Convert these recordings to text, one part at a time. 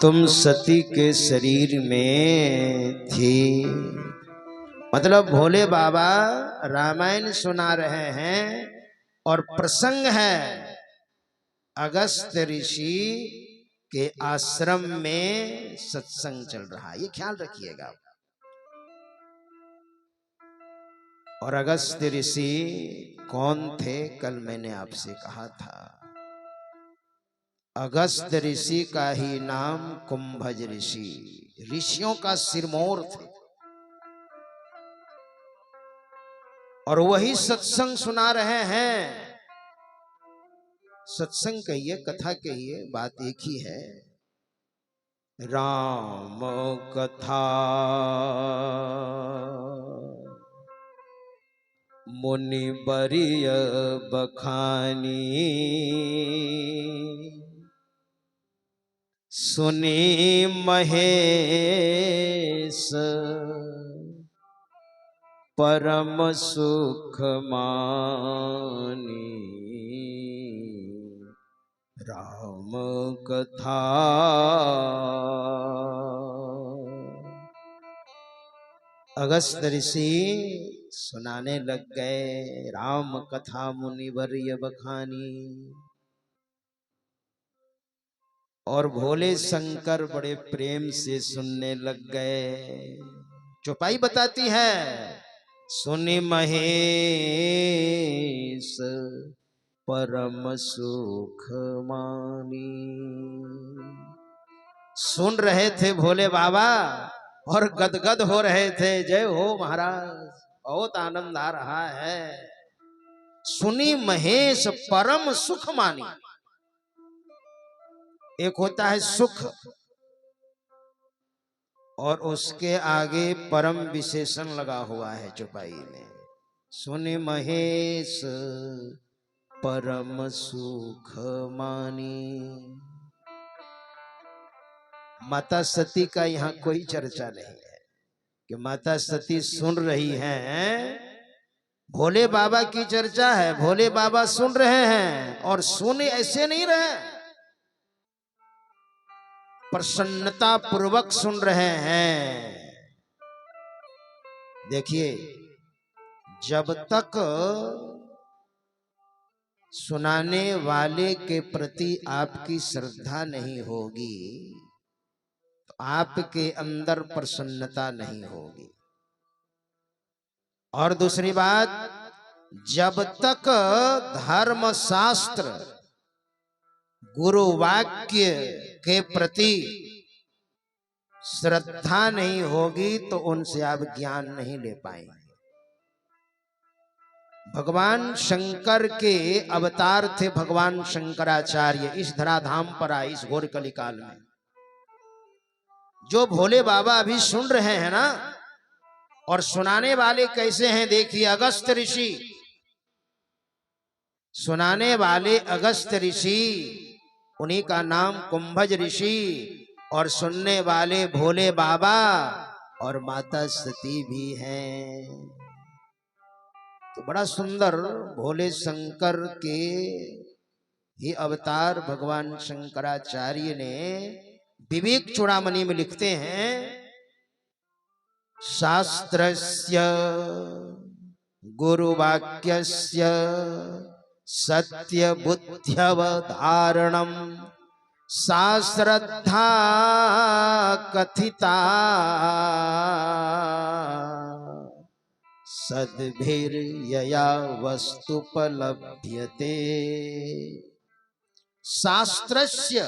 तुम सती के शरीर में थी। मतलब भोले बाबा रामायण सुना रहे हैं और प्रसंग है अगस्त ऋषि के आश्रम में सत्संग चल रहा है, ये ख्याल रखिएगा। और अगस्त ऋषि कौन थे, कल मैंने आपसे कहा था। अगस्त ऋषि का ही नाम कुंभज ऋषि, ऋषियों का सिरमौर थे। और वही सत्संग सुना रहे हैं। सत्संग कहिए, कथा कहिए, बात एक ही है। राम कथा मुनि बरिय बखानी, सुनी महेश परम सुख मानी। राम कथा अगस्त ऋषि सुनाने लग गए। राम कथा मुनिवर्य बखानी। और भोले शंकर बड़े प्रेम से सुनने लग गए। चौपाई बताती है, सुनि महेश परम सुख मानी। सुन रहे थे भोले बाबा और गदगद हो रहे थे। जय हो महाराज, बहुत आनंद आ रहा है। सुनी महेश परम सुख मानी। एक होता है सुख और उसके आगे परम विशेषण लगा हुआ है चौपाई में। सुनि महेश परम सुख मानी। माता सती का यहाँ कोई चर्चा नहीं है कि माता सती सुन रही हैं। भोले बाबा की चर्चा है। भोले बाबा सुन रहे हैं और सुन ऐसे नहीं रहे, प्रसन्नता पूर्वक सुन रहे हैं। देखिए, जब तक सुनाने वाले के प्रति आपकी श्रद्धा नहीं होगी तो आपके अंदर प्रसन्नता नहीं होगी। और दूसरी बात, जब तक धर्म शास्त्र गुरु वाक्य के प्रति श्रद्धा नहीं होगी तो उनसे आप ज्ञान नहीं ले पाएंगे। भगवान शंकर के अवतार थे भगवान शंकराचार्य इस धराधाम पर आए इस घोर कलिकाल में। जो भोले बाबा अभी सुन रहे हैं ना, और सुनाने वाले कैसे हैं देखिए। अगस्त ऋषि, सुनाने वाले अगस्त ऋषि, उन्हीं का नाम कुंभज ऋषि, और सुनने वाले भोले बाबा और माता सती भी हैं। तो बड़ा सुंदर भोले शंकर के ही अवतार भगवान शंकराचार्य ने विवेक चूड़ामणि में लिखते हैं, शास्त्रस्य गुरुवाक्यस्य सत्य बुद्ध्यवधारणम शास्त्रद्धा कथिता सद्भिर्यया वस्तुपलभ्यते। शास्त्रस्य,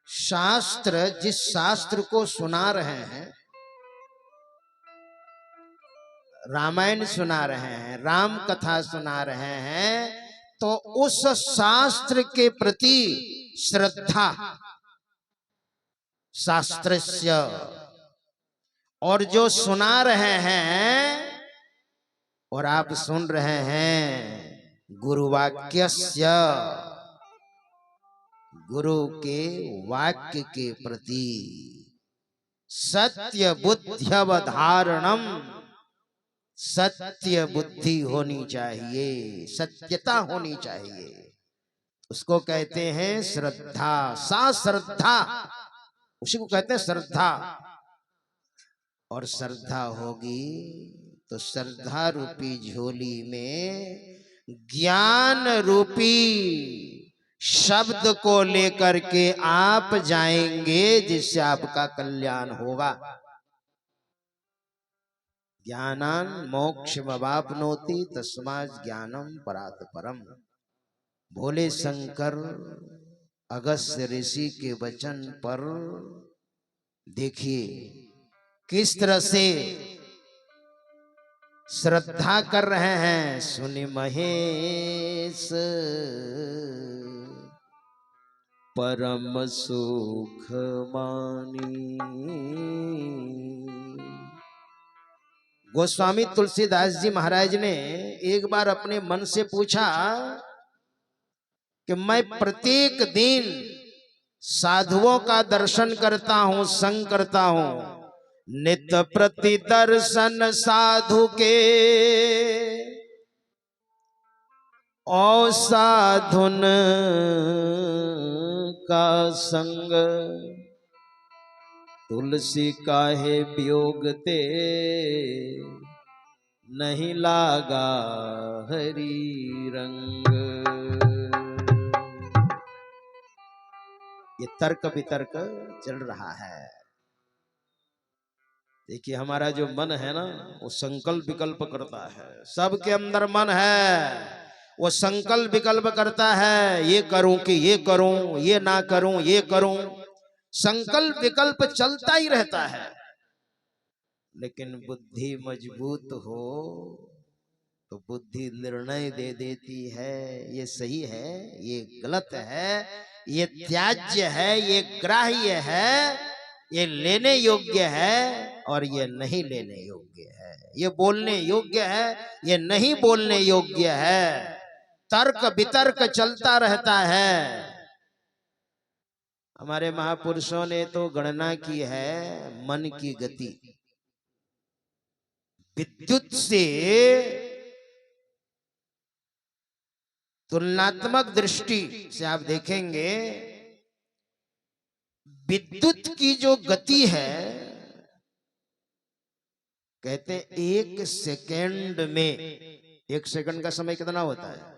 शास्त्र, जिस शास्त्र को सुना रहे हैं, रामायण सुना रहे हैं, राम कथा सुना रहे हैं, तो उस शास्त्र के प्रति श्रद्धा, शास्त्रस्य। और जो सुना रहे हैं और आप सुन रहे हैं, गुरुवाक्यस्य, गुरु के वाक्य के प्रति सत्य बुद्ध्यवधारणम, सत्य बुद्धि होनी चाहिए, सत्यता होनी चाहिए। उसको कहते हैं श्रद्धा। सा श्रद्धा, उसी को कहते हैं श्रद्धा। और श्रद्धा होगी तो श्रद्धा रूपी झोली में ज्ञान रूपी शब्द को लेकर के आप जाएंगे, जिससे आपका कल्याण होगा। ज्ञानान मोक्षमवाप्नोति तस्मात् ज्ञानम परात् परम। भोले शंकर अगस्त्य ऋषि के वचन पर देखिए किस तरह से श्रद्धा कर रहे हैं। सुनि महेश परम सुख मानी। गोस्वामी तुलसीदास जी महाराज ने एक बार अपने मन से पूछा कि मैं प्रत्येक दिन साधुओं का दर्शन करता हूं, संग करता हूं, नित्य प्रति दर्शन साधु के, और साधुन का संग, तुलसी काहे वियोग ते, नहीं लागा हरि रंग। ये तर्क वितर्क चल रहा है। देखिए हमारा जो मन है ना, वो संकल्प विकल्प करता है। सबके अंदर मन है, वो संकल्प विकल्प करता है, ये करूं कि ये करूं, ये ना करूं, ये करूं। संकल्प विकल्प चलता ही रहता है। लेकिन बुद्धि मजबूत हो तो बुद्धि निर्णय दे देती है, ये सही है, ये गलत है, ये त्याज्य है, ये ग्राह्य है, ये लेने योग्य है और ये नहीं लेने योग्य है, ये बोलने योग्य है, ये नहीं बोलने योग्य है। तर्क वितर्क चलता रहता है। हमारे महापुरुषों ने तो गणना की है मन की गति। विद्युत से तुलनात्मक दृष्टि से आप देखेंगे, विद्युत की जो गति है, कहते एक सेकंड में, एक सेकंड का समय कितना होता है?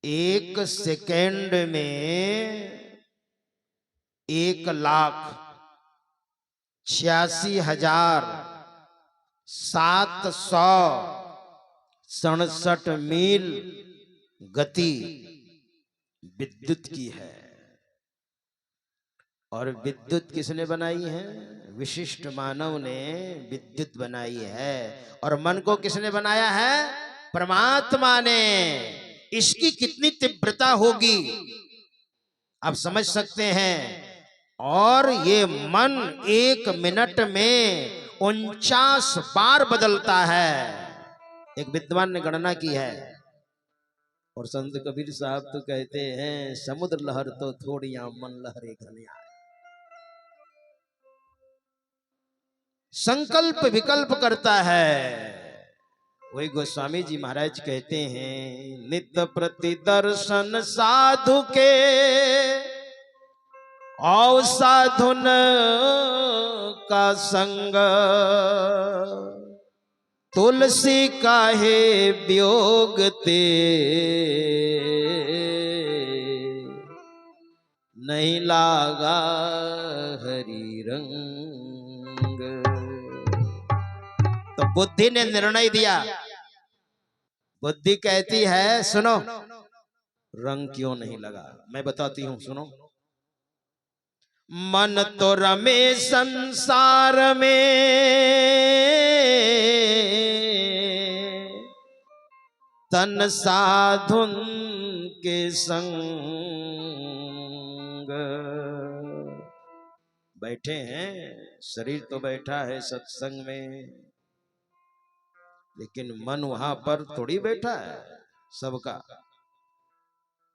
एक सेकंड में 1,86,767 मील गति विद्युत की है। और विद्युत किसने बनाई है? विशिष्ट मानव ने विद्युत बनाई है। और मन को किसने बनाया है? परमात्मा ने। इसकी कितनी तीव्रता होगी आप समझ सकते हैं। और ये मन 1 मिनट में 49 बार बदलता है। एक विद्वान ने गणना की है। और संत कबीर साहब तो कहते हैं, समुद्र लहर तो थोड़िया मन लहरे घनिया। संकल्प विकल्प करता है। वही गोस्वामी जी महाराज कहते हैं, नित्य प्रति दर्शन साधु के, और साधुन का संग, तुलसी काहे वियोग ते, नहीं लागा हरि रंग। तो बुद्धि ने निर्णय दिया। बुद्धि कहती है, सुनो, रंग क्यों नहीं लगा? मैं बताती हूं, सुनो। मन तो रमे संसार में, तन साधुन के संग। बैठे हैं, शरीर तो बैठा है सत्संग में, लेकिन मन वहां पर थोड़ी बैठा है सबका।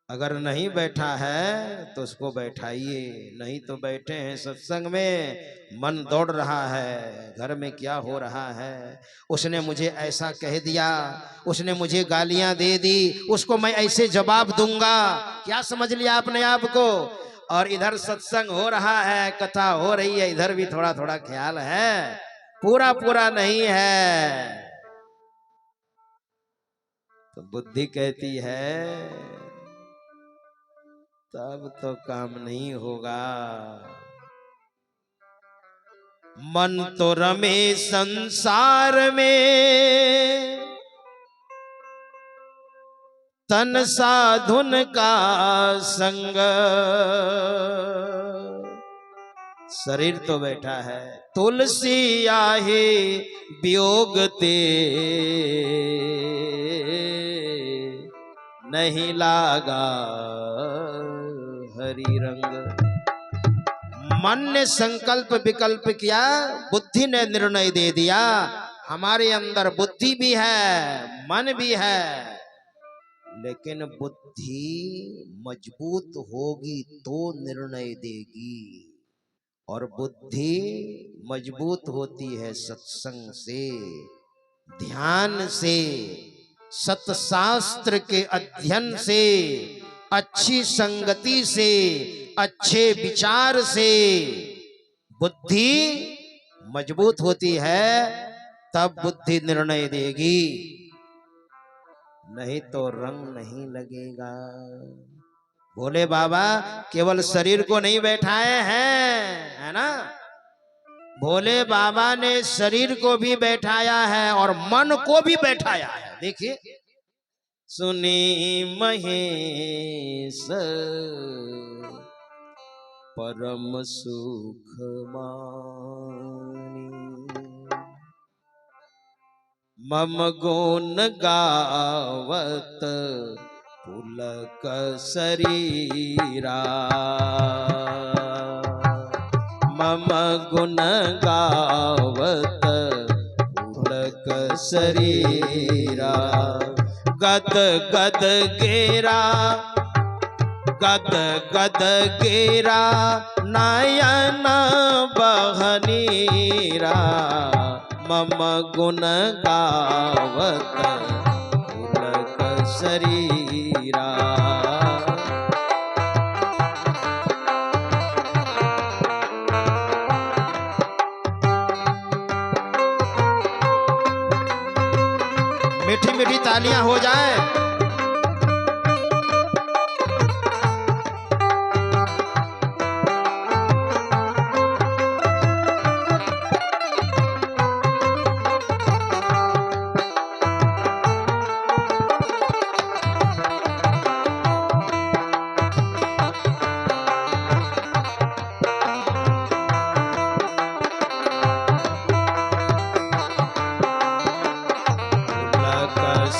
अगर नहीं बैठा है तो उसको बैठाइए, नहीं तो बैठे हैं सत्संग में, मन दौड़ रहा है घर में क्या हो रहा है, उसने मुझे ऐसा कह दिया, उसने मुझे गालियां दे दी, उसको मैं ऐसे जवाब दूंगा, क्या समझ लिया अपने आप को। और इधर सत्संग हो रहा है, कथा हो रही है, इधर भी थोड़ा थोड़ा ख्याल है, पूरा पूरा नहीं है। तो बुद्धि कहती है तब तो काम नहीं होगा। मन तो रमे संसार में, तन साधुन का संग। शरीर तो बैठा है, तुलसी आहे वियोग ते, नहीं लागा हरि रंग। मन ने संकल्प विकल्प किया, बुद्धि ने निर्णय दे दिया। हमारे अंदर बुद्धि भी है, मन भी है, लेकिन बुद्धि मजबूत होगी तो निर्णय देगी, और बुद्धि मजबूत होती है सत्संग से, ध्यान से, सत्शास्त्र के अध्ययन से, अच्छी संगति से, अच्छे विचार से बुद्धि मजबूत होती है, तब बुद्धि निर्णय देगी, नहीं तो रंग नहीं लगेगा। भोले बाबा केवल शरीर को नहीं बैठाए हैं, है ना, भोले बाबा ने शरीर को भी बैठाया है और मन को भी बैठाया है। देखिए, सुनी महेश परम सुख मानी, मम गुण गावत पुलक शरीरा, मम गुण गावत पुलक शरीरा, गद गद गेरा, गद गद गेरा नयन बहनीरा, मम गुण गावत पुलक शरीरा। मीठी मीठी तालियां हो जाए।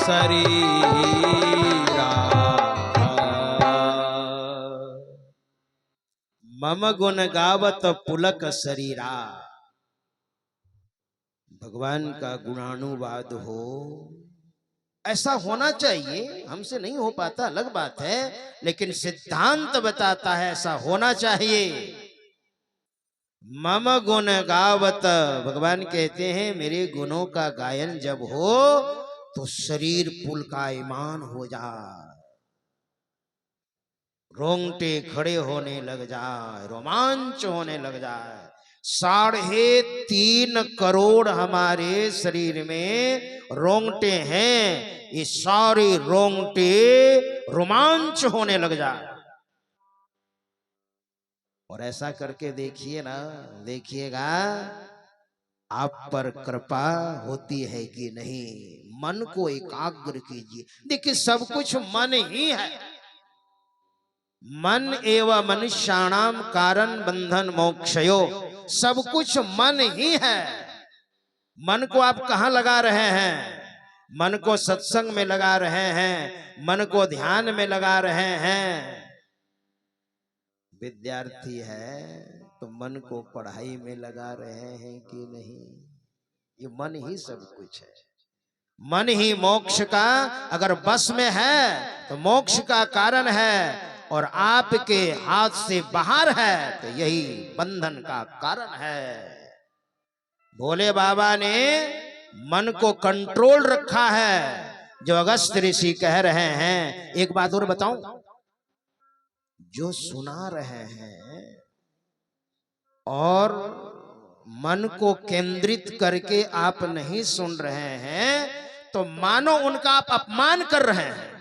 शरीरा मम गुण गावत पुलक शरीरा, भगवान का गुणानुवाद हो, ऐसा होना चाहिए। हमसे नहीं हो पाता अलग बात है, लेकिन सिद्धांत बताता है ऐसा होना चाहिए। मम गुण गावत, भगवान कहते हैं मेरे गुणों का गायन जब हो तो शरीर पुलकायमान हो जाए, रोंगटे खड़े होने लग जाए, रोमांच होने लग जाए। 3.5 करोड़ हमारे शरीर में रोंगटे हैं, ये सारे रोंगटे रोमांच होने लग जाए। और ऐसा करके देखिए ना, देखिएगा आप पर कृपा होती है कि नहीं। मन को एकाग्र कीजिए। देखिए, सब कुछ मन ही है। मन एवं मनुष्याणाम कारण बंधन मोक्षयो, सब कुछ मन ही है। मन को आप कहाँ लगा रहे हैं? मन को सत्संग में लगा रहे हैं, मन को ध्यान में लगा रहे हैं। विद्यार्थी है तो मन को पढ़ाई में लगा रहे हैं कि नहीं? ये मन ही सब कुछ है। मन ही मोक्ष का अगर बस में है तो मोक्ष का कारण है, और आपके हाथ से बाहर है तो यही बंधन का कारण है। भोले बाबा ने मन को कंट्रोल रखा है, जो अगस्त ऋषि कह रहे हैं। एक बात और बताऊं, जो सुना रहे हैं और मन को केंद्रित करके आप नहीं सुन रहे हैं, तो मानो उनका आप अपमान कर रहे हैं।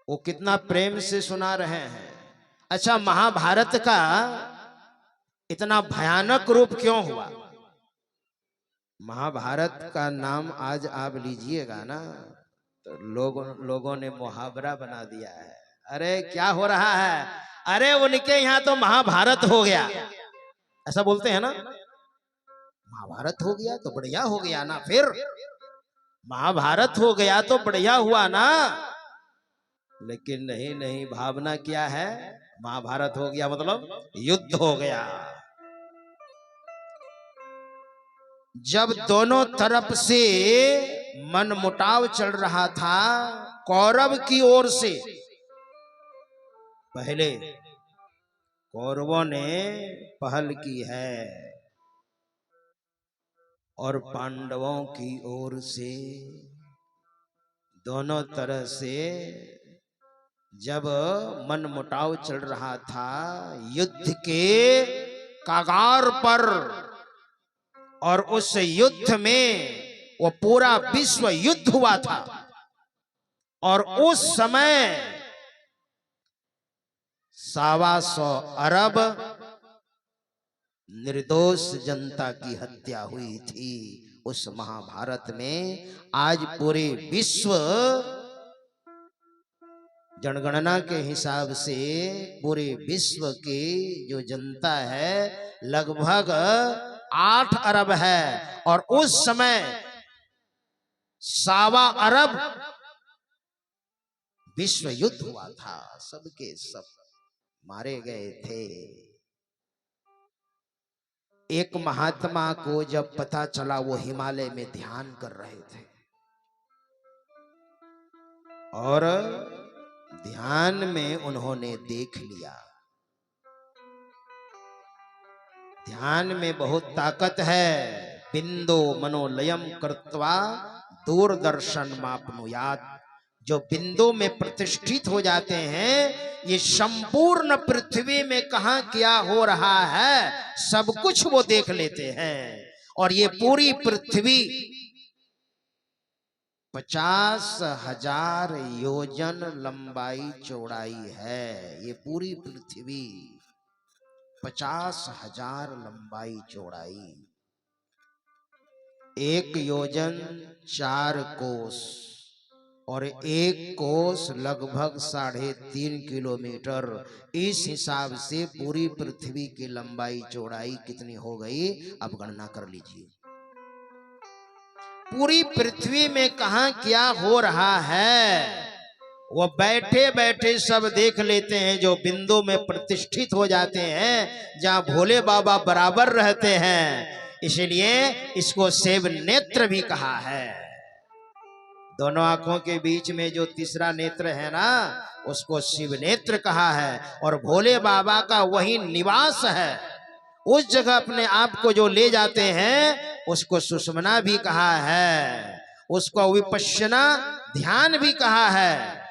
वो कितना प्रेम से सुना रहे हैं। अच्छा, महाभारत का इतना भयानक रूप क्यों हुआ? महाभारत का नाम आज आप लीजिएगा ना, तो लोगों ने मुहावरा बना दिया है। अरे क्या हो रहा है? अरे उनके यहाँ तो महाभारत हो गया, ऐसा बोलते हैं ना। महाभारत हो गया तो बढ़िया हो गया ना, फिर महाभारत हो गया तो बढ़िया हुआ ना। लेकिन नहीं नहीं, भावना क्या है? महाभारत हो गया मतलब युद्ध हो गया। जब दोनों तरफ से मनमुटाव चल रहा था, कौरव की ओर से पहले कौरवों ने पहल की है और पांडवों की ओर से, दोनों तरह से जब मनमुटाव चल रहा था, युद्ध के कगार पर, और उस युद्ध में वो पूरा विश्व युद्ध हुआ था, और उस समय 125 अरब निर्दोष जनता की हत्या हुई थी उस महाभारत में। आज पूरे विश्व जनगणना के हिसाब से पूरे विश्व की जो जनता है लगभग 8 अरब है, और उस समय 125 अरब विश्व युद्ध हुआ था, सबके सब मारे गए थे। एक महात्मा को जब पता चला, वो हिमालय में ध्यान कर रहे थे, और ध्यान में उन्होंने देख लिया, ध्यान में बहुत ताकत है। बिंदो मनोलयम कृत्वा दूरदर्शन मापनुयात। जो बिंदु में प्रतिष्ठित हो जाते हैं, ये संपूर्ण पृथ्वी में कहां क्या हो रहा है सब कुछ वो देख लेते हैं। और ये पूरी पृथ्वी 50,000 योजन लंबाई चौड़ाई है। ये पूरी पृथ्वी 50,000 लंबाई चौड़ाई, 1 योजन 4 कोस, और 1 कोस लगभग 3.5 किलोमीटर। इस हिसाब से पूरी पृथ्वी की लंबाई चौड़ाई कितनी हो गई, अब गणना कर लीजिए। पूरी पृथ्वी में कहां क्या हो रहा है वो बैठे बैठे सब देख लेते हैं। जो बिंदु में प्रतिष्ठित हो जाते हैं, जहां भोले बाबा बराबर रहते हैं, इसलिए इसको शिव नेत्र भी कहा है। दोनों आंखों के बीच में जो तीसरा नेत्र है ना, उसको शिव नेत्र कहा है। और भोले बाबा का वही निवास है। उस जगह अपने आप को जो ले जाते हैं, उसको सुषुम्ना भी कहा है, उसको विपश्यना ध्यान भी कहा है।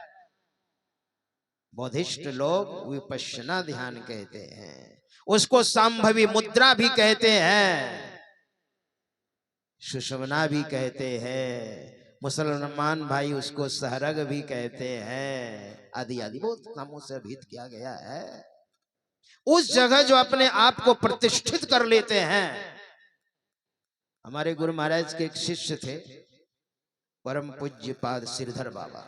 बौद्धिस्ट लोग विपश्यना ध्यान कहते हैं, उसको संभवी मुद्रा भी कहते हैं, सुषुम्ना भी कहते हैं। मुसलमान भाई उसको सहरग भी कहते हैं, आदि आदि बहुत नामों से अभिहित किया गया है। उस जगह जो अपने आप को प्रतिष्ठित कर लेते हैं। हमारे गुरु महाराज के एक शिष्य थे, परम पूज्य पाद श्रीधर बाबा।